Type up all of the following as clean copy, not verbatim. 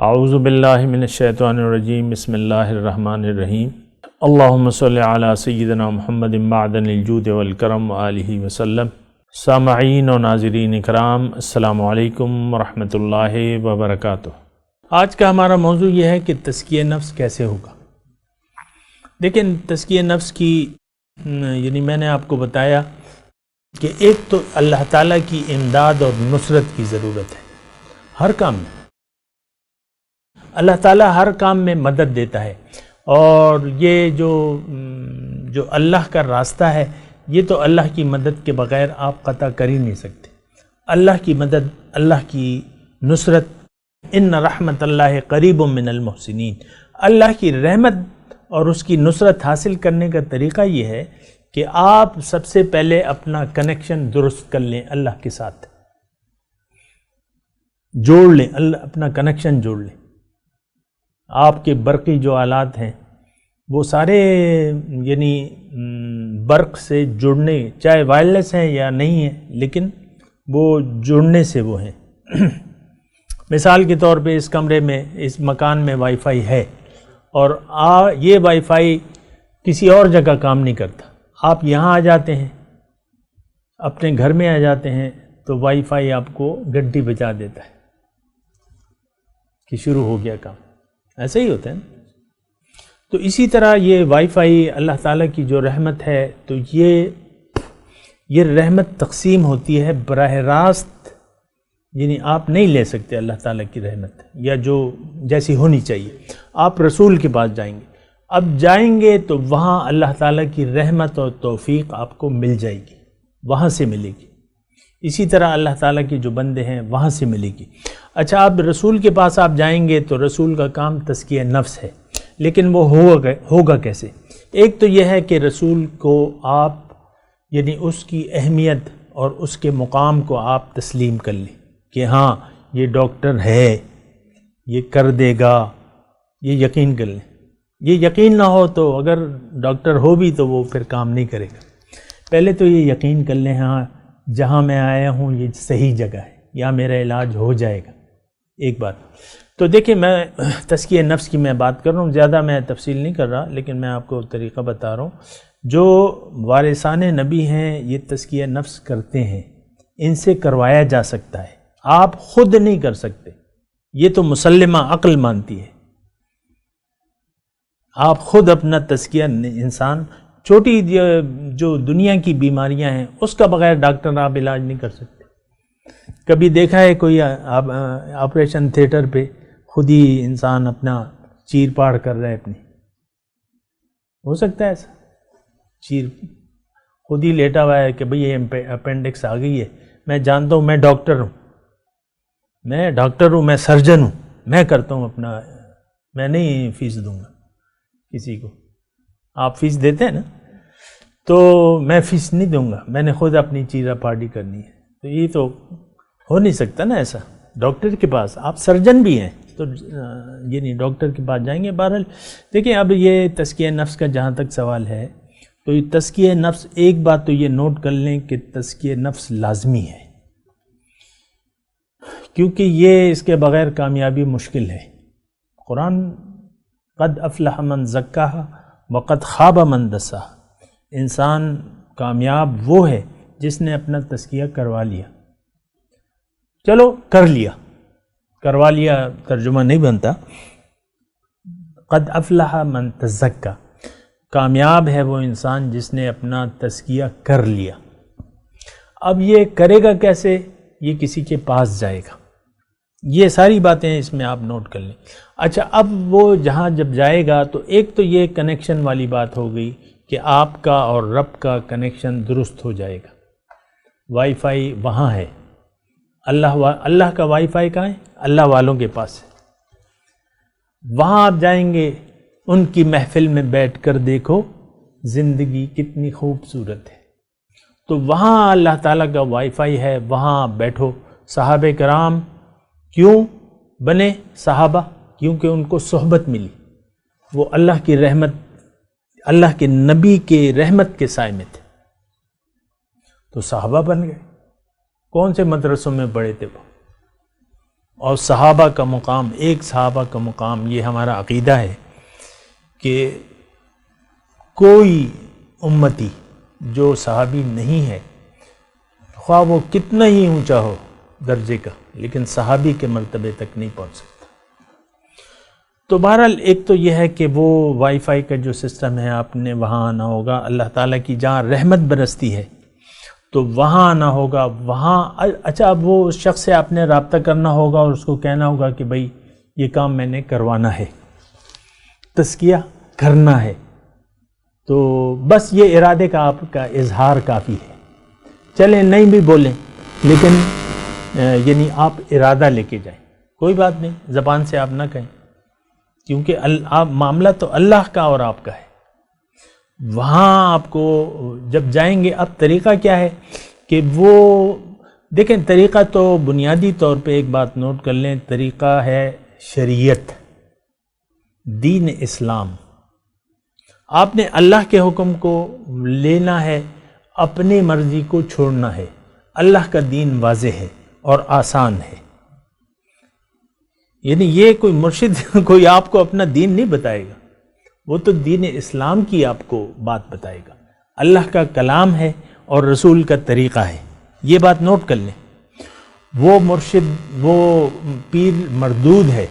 اعوذ باللہ من الشیطان الرجیم بسم اللہ الرحمن الرحیم اللہم صلی علی سیدنا محمد معدن الجود والکرم وآلہ وسلم۔ سامعین و ناظرین اکرام، السلام علیکم ورحمۃ اللہ وبرکاتہ۔ آج کا ہمارا موضوع یہ ہے کہ تزکیہ نفس کیسے ہوگا۔ دیکھیں، تزکیہ نفس کی میں نے آپ کو بتایا کہ ایک تو اللہ تعالیٰ کی امداد اور نصرت کی ضرورت ہے ہر کام میں۔ اللہ تعالیٰ ہر کام میں مدد دیتا ہے، اور یہ جو اللہ کا راستہ ہے، یہ تو اللہ کی مدد کے بغیر آپ قطع کر ہی نہیں سکتے۔ اللہ کی مدد، اللہ کی نصرت، ان رحمت اللہ قریب من المحسنین، اللہ کی رحمت اور اس کی نصرت حاصل کرنے کا طریقہ یہ ہے کہ آپ سب سے پہلے اپنا کنیکشن درست کر لیں، اللہ کے ساتھ جوڑ لیں، اپنا کنیکشن جوڑ لیں۔ آپ کے برقی جو آلات ہیں وہ سارے برق سے جڑنے، چاہے وائرلیس ہیں یا نہیں ہیں، لیکن وہ جڑنے سے وہ ہیں۔ مثال کے طور پہ اس کمرے میں، اس مکان میں وائی فائی ہے، اور یہ وائی فائی کسی اور جگہ کام نہیں کرتا۔ آپ یہاں آ جاتے ہیں، اپنے گھر میں آ جاتے ہیں، تو وائی فائی آپ کو گھنٹی بجا دیتا ہے کہ شروع ہو گیا کام۔ ایسا ہی ہوتا ہے نا۔ تو اسی طرح یہ وائی فائی اللہ تعالیٰ کی جو رحمت ہے، تو یہ رحمت تقسیم ہوتی ہے براہ راست، آپ نہیں لے سکتے اللہ تعالیٰ کی رحمت، یا جو جیسی ہونی چاہیے۔ آپ رسول کے پاس جائیں گے، اب جائیں گے تو وہاں اللہ تعالیٰ کی رحمت اور توفیق آپ کو مل جائے گی، وہاں سے ملے گی۔ اسی طرح اللہ تعالیٰ کے جو بندے ہیں وہاں سے ملے گی۔ اچھا، اب رسول کے پاس آپ جائیں گے تو رسول کا کام تزکیہ نفس ہے، لیکن وہ ہوگا کیسے؟ ایک تو یہ ہے کہ رسول کو آپ اس کی اہمیت اور اس کے مقام کو آپ تسلیم کر لیں کہ ہاں یہ ڈاکٹر ہے، یہ کر دے گا، یہ یقین کر لیں۔ یہ یقین نہ ہو تو اگر ڈاکٹر ہو بھی تو وہ پھر کام نہیں کرے گا۔ پہلے تو یہ یقین کر لیں، ہاں جہاں میں آیا ہوں یہ صحیح جگہ ہے، یا میرا علاج ہو جائے گا۔ ایک بات تو دیکھیں، میں تزکیہ نفس کی میں بات کر رہا ہوں، زیادہ میں تفصیل نہیں کر رہا، لیکن میں آپ کو طریقہ بتا رہا ہوں۔ جو وارثان نبی ہیں یہ تزکیہ نفس کرتے ہیں، ان سے کروایا جا سکتا ہے، آپ خود نہیں کر سکتے، یہ تو مسلمہ عقل مانتی ہے۔ آپ خود اپنا تزکیہ، انسان چھوٹی جو دنیا کی بیماریاں ہیں اس کا بغیر ڈاکٹر آپ علاج نہیں کر سکتے۔ کبھی دیکھا ہے کوئی آپریشن تھیٹر پہ خود ہی انسان اپنا چیر پاڑ کر رہا ہے اپنی؟ ہو سکتا ہے ایسا؟ چیر خود ہی لیٹا ہوا ہے کہ بھئی یہ اپینڈکس آ گئی ہے، میں جانتا ہوں، میں ڈاکٹر ہوں، میں سرجن ہوں، میں کرتا ہوں اپنا، میں نہیں فیس دوں گا کسی کو۔ آپ فیس دیتے ہیں نا، تو میں فیس نہیں دوں گا، میں نے خود اپنی چیرہ پاڑی کرنی ہے۔ تو یہ تو ہو نہیں سکتا نا ایسا۔ ڈاکٹر کے پاس، آپ سرجن بھی ہیں تو ڈاکٹر کے پاس جائیں گے۔ بہرحال دیکھیں، اب یہ تزکیہ نفس کا جہاں تک سوال ہے، تو یہ تزکیہ نفس، ایک بات تو یہ نوٹ کر لیں کہ تزکیہ نفس لازمی ہے، کیونکہ یہ اس کے بغیر کامیابی مشکل ہے۔ قرآن قد افلح من زکاہا وقد خاب من دساہا، انسان کامیاب وہ ہے جس نے اپنا تزکیہ کروا لیا۔ چلو کروا لیا ترجمہ نہیں بنتا، قد افلح من تزکا، کامیاب ہے وہ انسان جس نے اپنا تزکیہ کر لیا۔ اب یہ کرے گا کیسے؟ یہ کسی کے پاس جائے گا۔ یہ ساری باتیں اس میں آپ نوٹ کر لیں۔ اچھا، اب وہ جہاں جب جائے گا تو ایک تو یہ کنیکشن والی بات ہو گئی کہ آپ کا اور رب کا کنیکشن درست ہو جائے گا۔ وائی فائی وہاں ہے، اللہ کا وائی فائی کہاں ہے؟ اللہ والوں کے پاس ہے۔ وہاں آپ جائیں گے، ان کی محفل میں بیٹھ کر دیکھو زندگی کتنی خوبصورت ہے۔ تو وہاں اللہ تعالیٰ کا وائی فائی ہے، وہاں بیٹھو۔ صحابہ کرام کیوں بنے صحابہ؟ کیونکہ ان کو صحبت ملی، وہ اللہ کی رحمت، اللہ کے نبی کے رحمت کے سائے میں تھے، تو صحابہ بن گئے۔ کون سے مدرسوں میں پڑھے تھے وہ؟ اور صحابہ کا مقام، ایک صحابہ کا مقام، یہ ہمارا عقیدہ ہے کہ کوئی امتی جو صحابی نہیں ہے، خواہ وہ کتنا ہی اونچا ہو درجے کا، لیکن صحابی کے مرتبے تک نہیں پہنچ سکتا۔ تو بہرحال ایک تو یہ ہے کہ وہ وائی فائی کا جو سسٹم ہے آپ نے وہاں آنا ہوگا، اللہ تعالیٰ کی جہاں رحمت برستی ہے تو وہاں آنا ہوگا، وہاں اچھا اب وہ اس شخص سے آپ نے رابطہ کرنا ہوگا اور اس کو کہنا ہوگا کہ بھائی یہ کام میں نے کروانا ہے، تزکیہ کرنا ہے، تو بس یہ ارادے کا آپ کا اظہار کافی ہے۔ چلیں نہیں بھی بولیں لیکن یعنی آپ ارادہ لے کے جائیں، کوئی بات نہیں، زبان سے آپ نہ کہیں، کیونکہ معاملہ تو اللہ کا اور آپ کا ہے۔ وہاں آپ کو جب جائیں گے، اب طریقہ کیا ہے کہ وہ دیکھیں، طریقہ تو بنیادی طور پہ ایک بات نوٹ کر لیں، طریقہ ہے شریعت، دین اسلام۔ آپ نے اللہ کے حکم کو لینا ہے، اپنی مرضی کو چھوڑنا ہے۔ اللہ کا دین واضح ہے اور آسان ہے، یعنی یہ کوئی مرشد کوئی آپ کو اپنا دین نہیں بتائے گا، وہ تو دین اسلام کی آپ کو بات بتائے گا۔ اللہ کا کلام ہے اور رسول کا طریقہ ہے، یہ بات نوٹ کر لیں۔ وہ مرشد، وہ پیر مردود ہے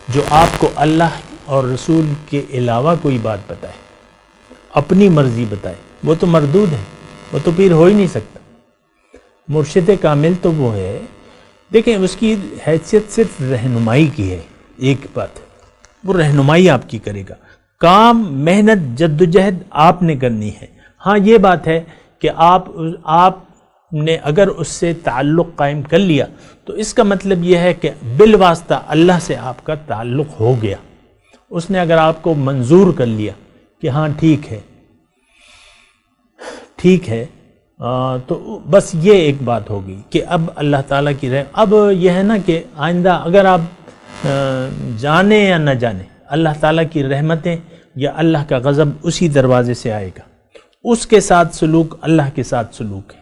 جو آپ کو اللہ اور رسول کے علاوہ کوئی بات بتائے، اپنی مرضی بتائے، وہ تو مردود ہے، وہ تو پیر ہو ہی نہیں سکتا۔ مرشد کامل تو وہ ہے، دیکھیں اس کی حیثیت صرف رہنمائی کی ہے، ایک بات ہے، وہ رہنمائی آپ کی کرے گا، کام، محنت، جدوجہد آپ نے کرنی ہے۔ ہاں یہ بات ہے کہ آپ نے اگر اس سے تعلق قائم کر لیا تو اس کا مطلب یہ ہے کہ بالواسطہ اللہ سے آپ کا تعلق ہو گیا، اس نے اگر آپ کو منظور کر لیا کہ ہاں ٹھیک ہے تو بس یہ ایک بات ہوگی کہ اب اللہ تعالیٰ کی رحمت۔ اب یہ ہے نا کہ آئندہ اگر آپ جانیں یا نہ جانیں، اللہ تعالیٰ کی رحمتیں یا اللہ کا غضب اسی دروازے سے آئے گا۔ اس کے ساتھ سلوک اللہ کے ساتھ سلوک ہے،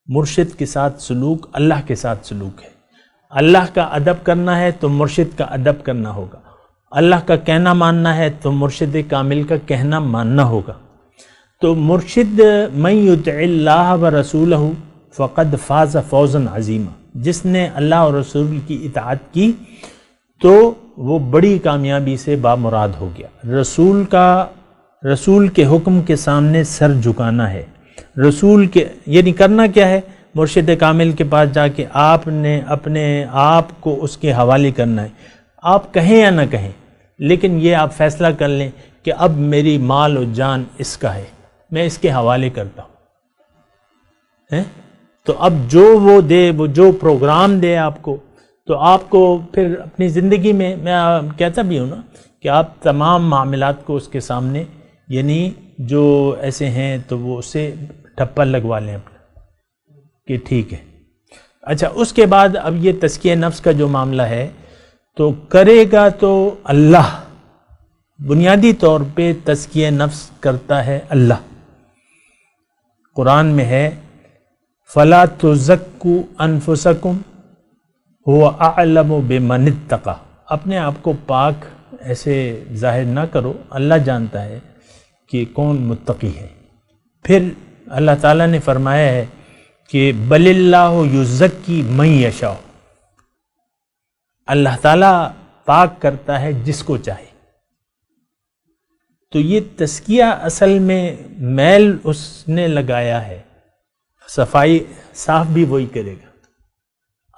مرشد کے ساتھ سلوک اللہ کے ساتھ سلوک ہے۔ اللہ کا ادب کرنا ہے تو مرشد کا ادب کرنا ہوگا، اللہ کا کہنا ماننا ہے تو مرشد کامل کا کہنا ماننا ہوگا۔ تو مرشد من یطع اللہ ورسولہ فقد فاز فوزا عظیما، جس نے اللہ اور رسول کی اطاعت کی تو وہ بڑی کامیابی سے بامراد ہو گیا۔ رسول کے حکم کے سامنے سر جھکانا ہے، رسول کے یعنی کرنا کیا ہے، مرشد کامل کے پاس جا کے آپ نے اپنے آپ کو اس کے حوالے کرنا ہے، آپ کہیں یا نہ کہیں، لیکن یہ آپ فیصلہ کر لیں کہ اب میری مال و جان اس کا ہے، میں اس کے حوالے کرتا ہوں۔ تو اب جو وہ دے، وہ جو پروگرام دے آپ کو، تو آپ کو پھر اپنی زندگی میں کہتا بھی ہوں نا کہ آپ تمام معاملات کو اس کے سامنے، یعنی جو ایسے ہیں تو وہ اسے ٹھپا لگوا لیں اپنا کہ ٹھیک ہے۔ اچھا، اس کے بعد اب یہ تزکیہ نفس کا جو معاملہ ہے تو کرے گا تو اللہ، بنیادی طور پہ تزکیہ نفس کرتا ہے اللہ۔ قرآن میں ہے فَلَا تُزَكُّوا أَنفُسَكُمْ هُوَ أَعْلَمُ بِمَنِ اتَّقَى، اپنے آپ کو پاک ایسے ظاہر نہ کرو، اللہ جانتا ہے کہ کون متقی ہے۔ پھر اللہ تعالیٰ نے فرمایا ہے کہ بل اللہ یزکی من یشاء، اللہ تعالیٰ پاک کرتا ہے جس کو چاہے۔ تو یہ تزکیہ اصل میں میل اس نے لگایا ہے، صفائی صاف بھی وہی کرے گا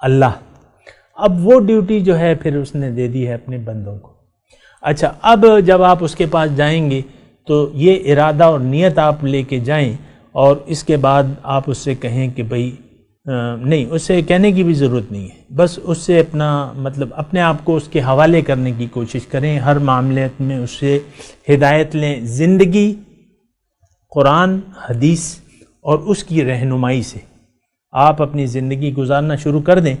اللہ۔ اب وہ ڈیوٹی جو ہے پھر اس نے دے دی ہے اپنے بندوں کو۔ اچھا، اب جب آپ اس کے پاس جائیں گے تو یہ ارادہ اور نیت آپ لے کے جائیں، اور اس کے بعد آپ اس سے کہیں کہ بھئی نہیں، اس سے کہنے کی بھی ضرورت نہیں ہے، بس اس سے اپنا مطلب اپنے آپ کو اس کے حوالے کرنے کی کوشش کریں، ہر معاملے میں اس سے ہدایت لیں، زندگی قرآن، حدیث اور اس کی رہنمائی سے آپ اپنی زندگی گزارنا شروع کر دیں۔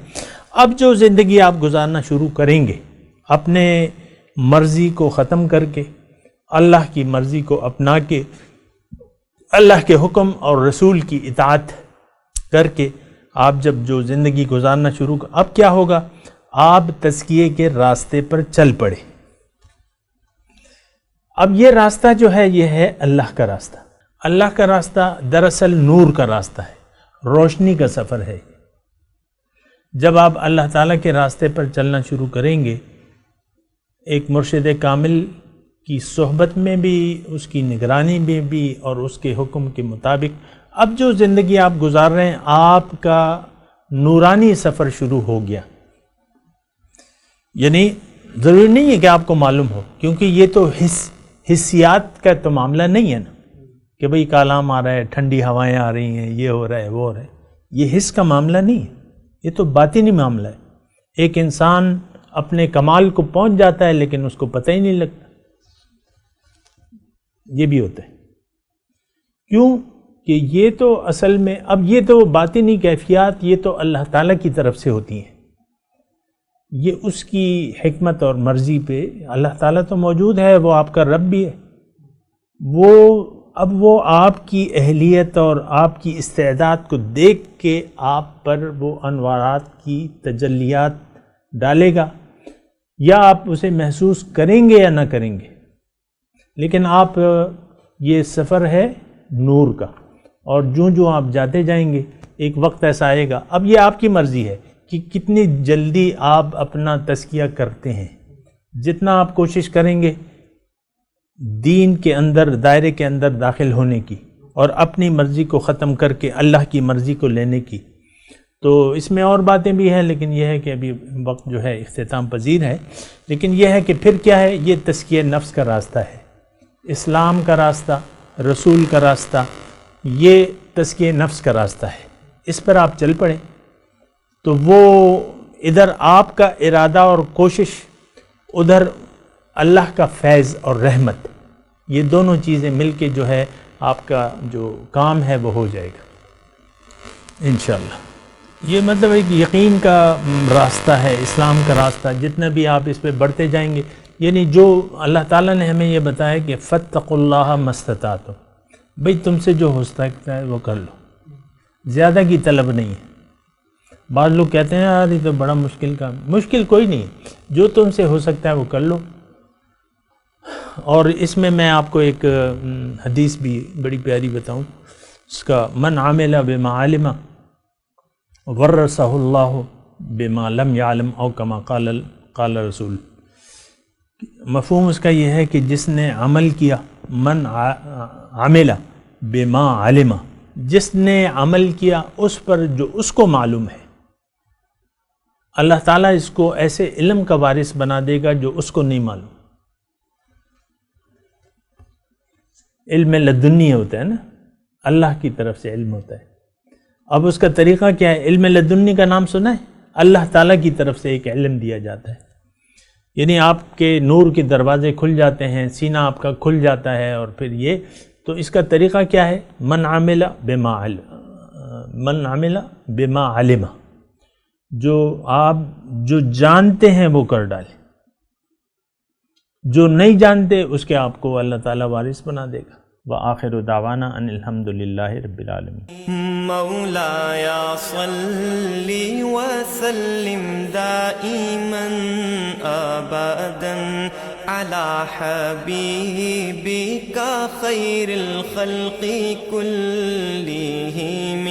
اب جو زندگی آپ گزارنا شروع کریں گے، اپنے مرضی کو ختم کر کے اللہ کی مرضی کو اپنا کے، اللہ کے حکم اور رسول کی اطاعت کر کے آپ جب جو زندگی گزارنا شروع اب کیا ہوگا، آپ تزکیے کے راستے پر چل پڑے۔ اب یہ راستہ جو ہے یہ ہے اللہ کا راستہ۔ اللہ کا راستہ دراصل نور کا راستہ ہے، روشنی کا سفر ہے۔ جب آپ اللہ تعالیٰ کے راستے پر چلنا شروع کریں گے، ایک مرشد کامل کی صحبت میں بھی، اس کی نگرانی میں بھی، اور اس کے حکم کے مطابق اب جو زندگی آپ گزار رہے ہیں، آپ کا نورانی سفر شروع ہو گیا۔ یعنی ضروری نہیں ہے کہ آپ کو معلوم ہو، کیونکہ یہ تو حسیات کا تو معاملہ نہیں ہے نا، کہ بھئی کالام آ رہا ہے، ٹھنڈی ہوائیں آ رہی ہیں، یہ ہو رہا ہے، وہ ہو رہا ہے۔ یہ حس کا معاملہ نہیں ہے، یہ تو باطنی معاملہ ہے۔ ایک انسان اپنے کمال کو پہنچ جاتا ہے لیکن اس کو پتہ ہی نہیں لگتا، یہ بھی ہوتا ہے۔ کیوں کہ یہ تو اصل میں اب یہ تو باطنی کیفیات یہ تو اللہ تعالیٰ کی طرف سے ہوتی ہیں، یہ اس کی حکمت اور مرضی پہ۔ اللہ تعالیٰ تو موجود ہے، وہ آپ کا رب بھی ہے، وہ آپ کی اہلیت اور آپ کی استعداد کو دیکھ کے آپ پر وہ انوارات کی تجلیات ڈالے گا، یا آپ اسے محسوس کریں گے یا نہ کریں گے، لیکن آپ یہ سفر ہے نور کا، اور جو آپ جاتے جائیں گے ایک وقت ایسا آئے گا۔ اب یہ آپ کی مرضی ہے کہ کتنی جلدی آپ اپنا تزکیہ کرتے ہیں۔ جتنا آپ کوشش کریں گے دین کے اندر، دائرے کے اندر داخل ہونے کی اور اپنی مرضی کو ختم کر کے اللہ کی مرضی کو لینے کی، تو اس میں اور باتیں بھی ہیں، لیکن یہ ہے کہ ابھی وقت جو ہے اختتام پذیر ہے۔ لیکن یہ ہے کہ پھر کیا ہے، یہ تزکیہ نفس کا راستہ ہے، اسلام کا راستہ، رسول کا راستہ، یہ تزکیہ نفس کا راستہ ہے۔ اس پر آپ چل پڑیں تو وہ ادھر آپ کا ارادہ اور کوشش، ادھر اللہ کا فیض اور رحمت، یہ دونوں چیزیں مل کے جو ہے آپ کا جو کام ہے وہ ہو جائے گا انشاءاللہ۔ یہ مطلب ایک یقین کا راستہ ہے، اسلام کا راستہ۔ جتنا بھی آپ اس پہ بڑھتے جائیں گے، یعنی جو اللہ تعالیٰ نے ہمیں یہ بتایا کہ فاتقوا اللہ ما استطعتم، بھئی تم سے جو ہو سکتا ہے وہ کر لو، زیادہ کی طلب نہیں ہے۔ بعض لوگ کہتے ہیں یار یہ تو بڑا مشکل کام، مشکل کوئی نہیں ہے، جو تم سے ہو سکتا ہے وہ کر لو۔ اور اس میں آپ کو ایک حدیث بھی بڑی پیاری بتاؤں، اس کا من عمل بما علم ورثہ اللہ بما لم یعلم او کما قال رسول۔ مفہوم اس کا یہ ہے کہ جس نے عمل کیا، من عمل بما علم، جس نے عمل کیا اس پر جو اس کو معلوم ہے، اللہ تعالیٰ اس کو ایسے علم کا وارث بنا دے گا جو اس کو نہیں معلوم۔ علم لدنی ہوتا ہے نا، اللہ کی طرف سے علم ہوتا ہے۔ اب اس کا طریقہ کیا ہے؟ علم لدنی کا نام سنا ہے؟ اللہ تعالیٰ کی طرف سے ایک علم دیا جاتا ہے، یعنی آپ کے نور کے دروازے کھل جاتے ہیں، سینہ آپ کا کھل جاتا ہے، اور پھر یہ تو اس کا طریقہ کیا ہے؟ من عمل بما علم، جو آپ جو جانتے ہیں وہ کر ڈالیں، جو نہیں جانتے اس کے آپ کو اللہ تعالیٰ وارث بنا دے گا۔ وآخر دعوانا ان الحمد للہ رب العالمین۔ مولاي صل وسلم دائما ابدا على حبيبك خير الخلق كلهم